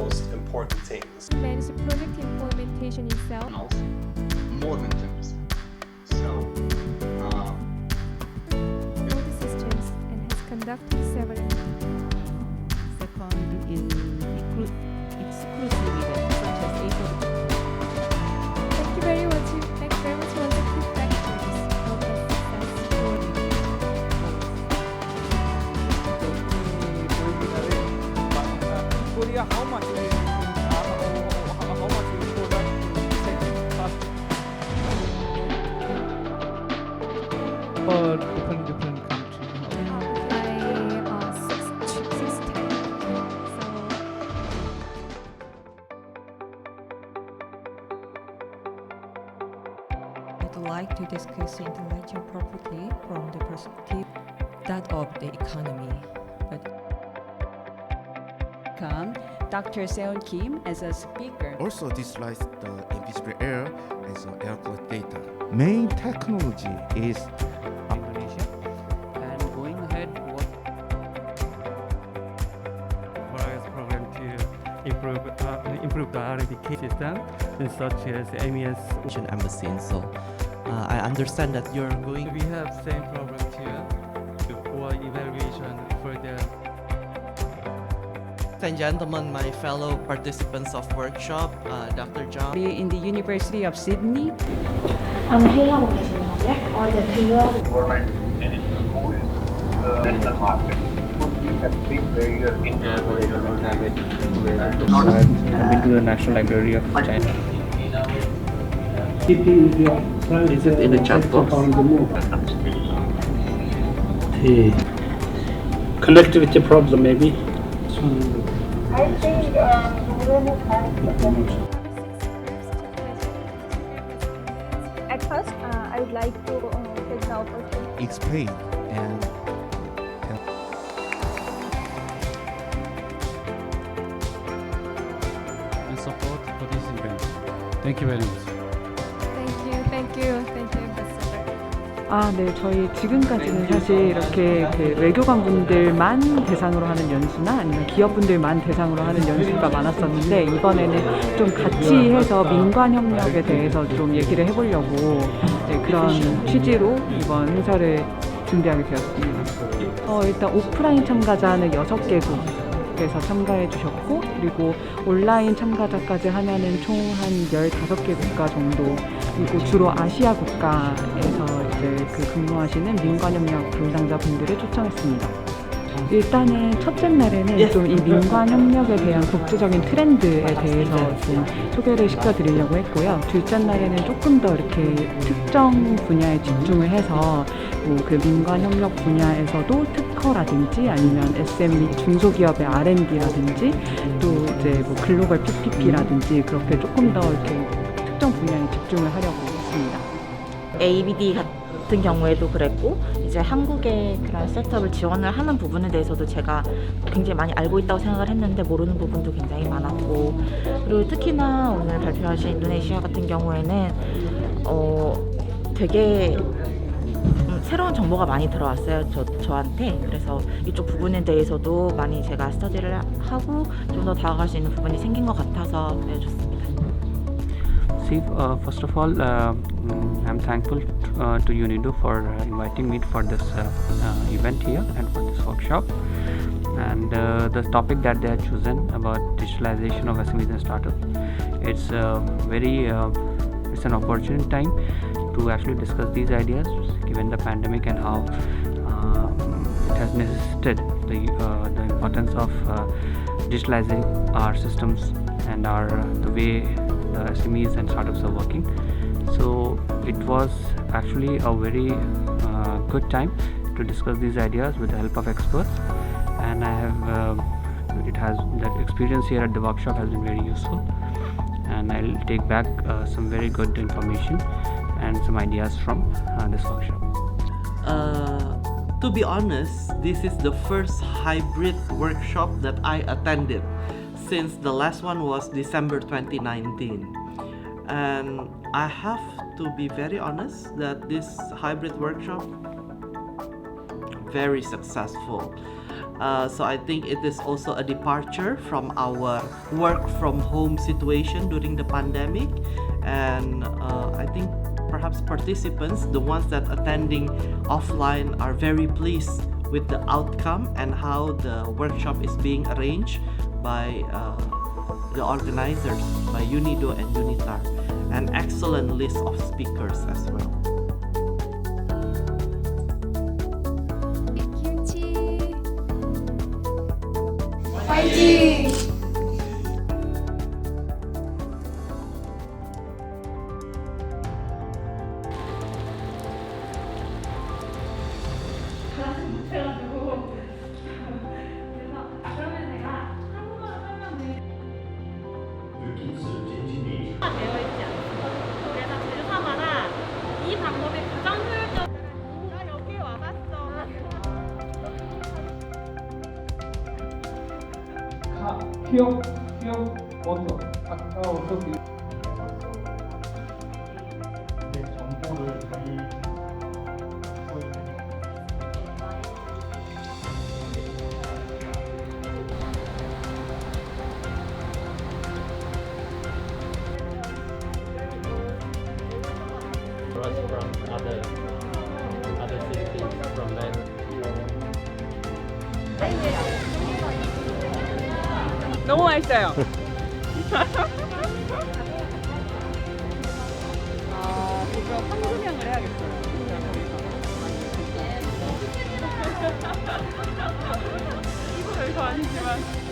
most important things. Manage the project implementation itself. More than 10%. So, All the systems and has conducted several. Second, in exclusivity such as able. Thank you very much. Thank you very much for the feedback. Of the success story. Korea, how much we product for different countries. By 610. I'd like to discuss intellectual property from the perspective that of the economy. But Dr. Seon Kim as a speaker. Also digitalize the invisible air as air quality data. Main technology is Indonesia and going ahead what various program to improve the R&D system such as MES. Embassy. So I understand that you're going. We have same program here for evaluation further. Ladies and gentlemen, my fellow participants of workshop, Dr. John. In the University of Sydney. 회의하고 계시는 거죠? 네, 들려요. national market. I've been to the National Library of China. Is it in the chat box? The connectivity problem maybe. I think at first I would like to take the opportunity. explain and Support for this event. Thank you very much. Thank you, Ambassador. 네, 저희 지금까지는 사실 이렇게 그 외교관분들만 대상으로 하는 연수나 아니면 기업분들만 대상으로 하는 연수가 많았었는데 이번에는 좀 같이 해서 민관 협력에 대해서 좀 얘기를 해보려고 그런 취지로 이번 행사를 준비하게 되었습니다. 일단 오프라인 참가자는 6개국에서 참가해 주셨고 그리고 온라인 참가자까지 하면은 총 한 15개 국가 정도 그리고 주로 아시아 국가에서 이제 그 근무하시는 민관협력 담당자분들을 초청했습니다. 일단은 첫째 날에는 좀 이 민관협력에 대한 국제적인 트렌드에 대해서 좀 소개를 시켜드리려고 했고요. 둘째 날에는 조금 더 이렇게 특정 분야에 집중을 해서 뭐 그 민관협력 분야에서도 특허라든지 아니면 SME 중소기업의 R&D라든지 또 이제 뭐 글로벌 PPP라든지 그렇게 조금 더 이렇게 특정 분야에 집중을 하려고 했습니다. ABD 같은 경우에도 그랬고 이제 한국의 그런 셋업을 지원을 하는 부분에 대해서도 제가 굉장히 많이 알고 있다고 생각을 했는데 모르는 부분도 굉장히 많았고 그리고 특히나 오늘 발표하신 인도네시아 같은 경우에는 되게 새로운 정보가 많이 들어왔어요 저한테. 그래서 이쪽 부분에 대해서도 많이 제가 스터디를 하고 좀 더 다가갈 수 있는 부분이 생긴 것 같아서 좋습니다. See, first of all, I'm thankful to UNITO for inviting me for this event here and for this workshop. And the topic that they have chosen about digitalization of SMEs and startups, it's it's an opportune time to actually discuss these ideas given the pandemic and how it has necessitated the importance of digitalizing our systems and the way the SMEs and startups are working. So it was actually a very good time to discuss these ideas with the help of experts, and that experience here at the workshop has been very useful, and I'll take back some very good information and some ideas from this workshop. To be honest, this is the first hybrid workshop that I attended since the last one was December 2019. And I have to be very honest that this hybrid workshop very successful. So I think it is also a departure from our work from home situation during the pandemic, and I think perhaps participants, the ones that attending offline, are very pleased with the outcome and how the workshop is being arranged by the organizers, by UNITO and UNITAR. An excellent list of speakers as well. 김치. 화이팅! 기억 어디서? 아까 어떻게 정보를 잘 from other cities from there. 너무 맛있어요. 아, 그거 황금향을 해야겠어요. 이거 별거 아니지만.